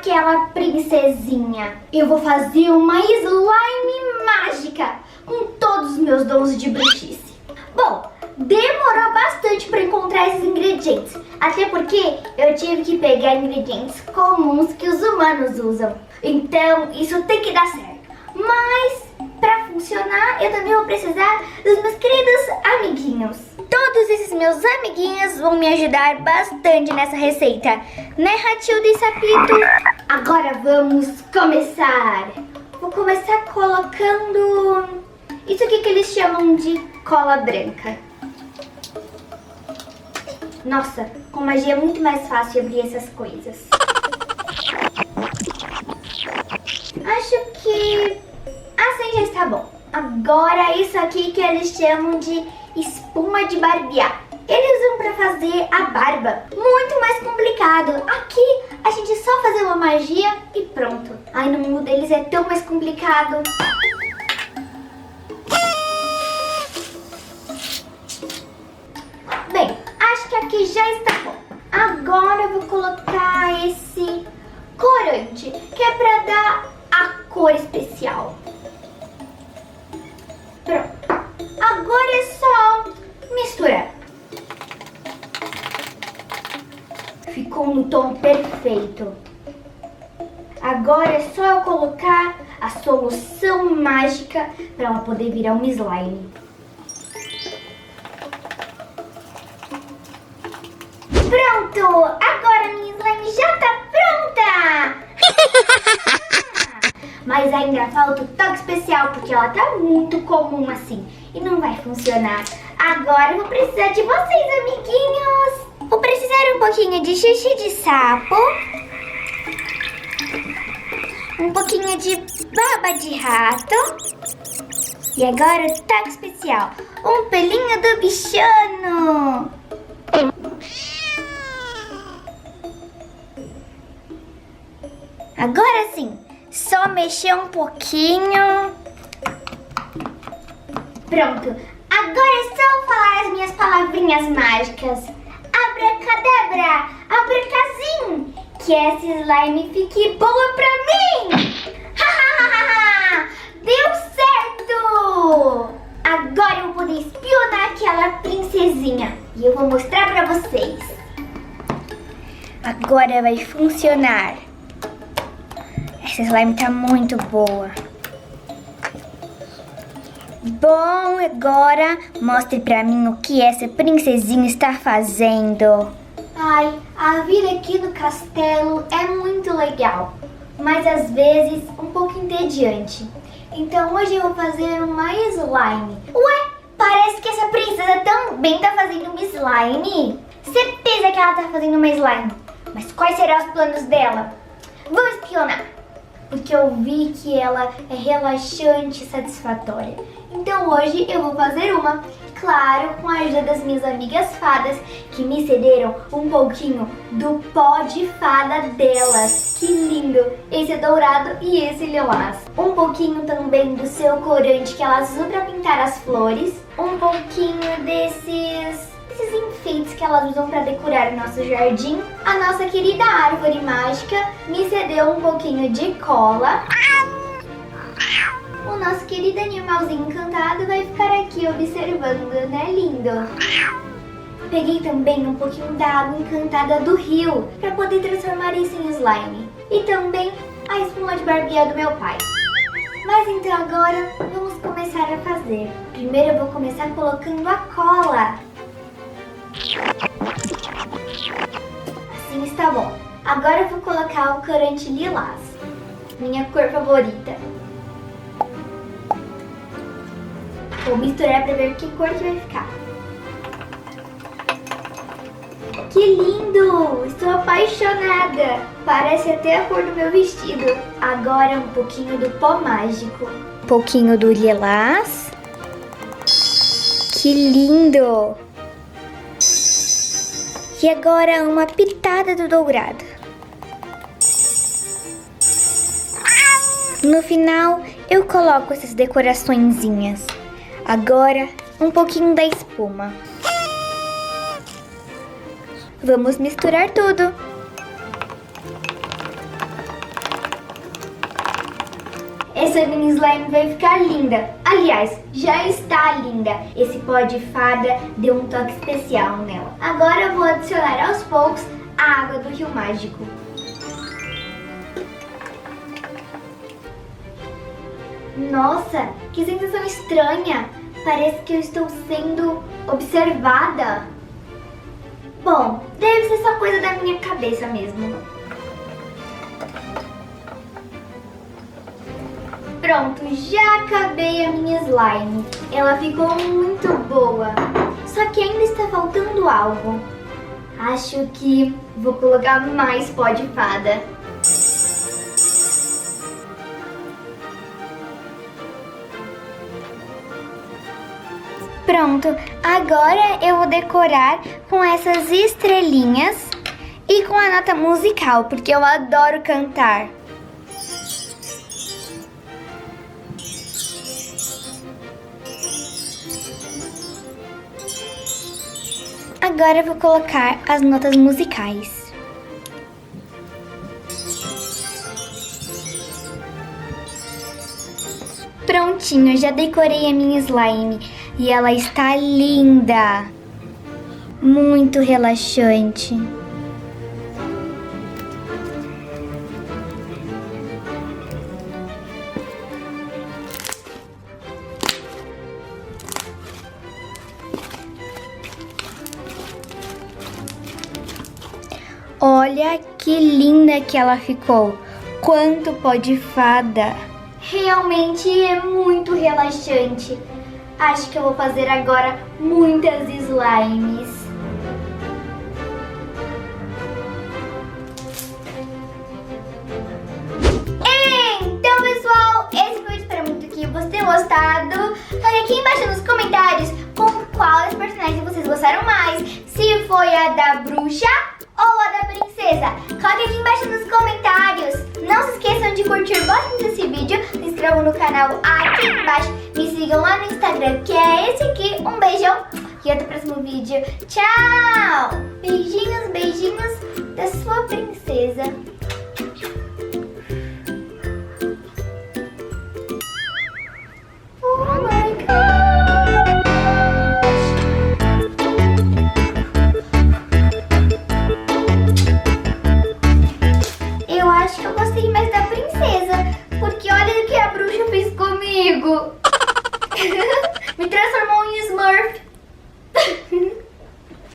aquela princesinha. Eu vou fazer uma slime mágica com todos os meus dons de bruxice. Bom, demorou bastante para encontrar esses ingredientes, até porque eu tive que pegar ingredientes comuns que os humanos usam. Então isso tem que dar certo. Mas para funcionar eu também vou precisar dos meus queridos amiguinhos. Todos esses meus amiguinhos vão me ajudar bastante nessa receita, né, Ratilda e Sapito? Agora vamos começar. Vou começar colocando isso aqui que eles chamam de cola branca. Nossa, com magia é muito mais fácil abrir essas coisas. Acho que assim já está bom. Agora isso aqui que eles chamam de espuma de barbear. Eles usam para fazer a barba. Muito mais complicado. Aqui a gente só fazer uma magia e pronto. Ai, no mundo deles é tão mais complicado. Bem, acho que aqui já está bom. Agora eu vou colocar esse corante, que é para dar a cor especial. Pronto. Agora é só misturar. Ficou no tom perfeito. Agora é só eu colocar a solução mágica para ela poder virar um slime. Pronto! Agora minha slime já tá pronta! Mas ainda falta o toque especial, porque ela tá muito comum assim e não vai funcionar. Agora eu vou precisar de vocês, amiguinhos. Vou precisar um pouquinho de xixi de sapo, um pouquinho de baba de rato e agora o toque especial, um pelinho do bichano. Agora sim, só mexer um pouquinho. Pronto. Agora é só falar as minhas palavrinhas mágicas. Abracadabra, abracazim, que essa slime fique boa pra mim. Deu certo! Agora eu vou poder espionar aquela princesinha e eu vou mostrar pra vocês. Agora vai funcionar. Essa slime tá muito boa. Bom, agora mostre pra mim o que essa princesinha está fazendo. Ai, a vida aqui no castelo é muito legal, mas às vezes um pouco entediante. Então hoje eu vou fazer uma slime. Ué, parece que essa princesa também tá fazendo uma slime. Certeza que ela tá fazendo uma slime. Mas quais serão os planos dela? Vou espionar. Porque eu vi que ela é relaxante e satisfatória. Então hoje eu vou fazer uma, claro, com a ajuda das minhas amigas fadas, que me cederam um pouquinho do pó de fada delas. Que lindo! Esse é dourado e esse lilás. Um pouquinho também do seu corante que elas usam para pintar as flores. Um pouquinho desses enfeites que elas usam para decorar o nosso jardim. A nossa querida árvore mágica me cedeu um pouquinho de cola. O nosso querido animalzinho encantado vai ficar aqui observando, né, lindo? Peguei também um pouquinho da água encantada do rio para poder transformar isso em slime. E também a espuma de barbear do meu pai. Mas então agora vamos começar a fazer. Primeiro eu vou começar colocando a cola. Assim está bom. Agora eu vou colocar o corante lilás, minha cor favorita. Vou misturar para ver que cor que vai ficar. Que lindo! Estou apaixonada! Parece até a cor do meu vestido. Agora um pouquinho do pó mágico. Um pouquinho do lilás. Que lindo! E agora uma pitada do dourado. No final eu coloco essas decoraçõezinhas. Agora um pouquinho da espuma. Vamos misturar tudo. essa mini slime vai ficar linda. Aliás, já está linda. Esse pó de fada deu um toque especial nela. Agora eu vou adicionar aos poucos a água do Rio Mágico. Nossa, que sensação estranha! Parece que eu estou sendo observada. Bom, deve ser só coisa da minha cabeça mesmo. Pronto, já acabei a minha slime. Ela ficou muito boa. Só que ainda está faltando algo. Acho que vou colocar mais pó de fada. Pronto, agora eu vou decorar com essas estrelinhas e com a nota musical, porque eu adoro cantar. Agora eu vou colocar as notas musicais. Prontinho, já decorei a minha slime e ela está linda, muito relaxante. Olha que linda que ela ficou. Quanto pó de fada. Realmente é muito relaxante. Acho que eu vou fazer agora muitas slimes. Então, pessoal, esse foi o vídeo. Espero muito que vocês tenham gostado. Fale aqui embaixo nos comentários com qual das personagens vocês gostaram mais. Se foi a da bruxa ou a da princesa. Coloque aqui embaixo nos comentários. Não se esqueçam de curtir bastante esse vídeo. Se inscrevam no canal aqui embaixo. Me sigam lá no Instagram, que é esse aqui. Um beijão e até o próximo vídeo. Tchau! Beijinhos, beijinhos da sua princesa.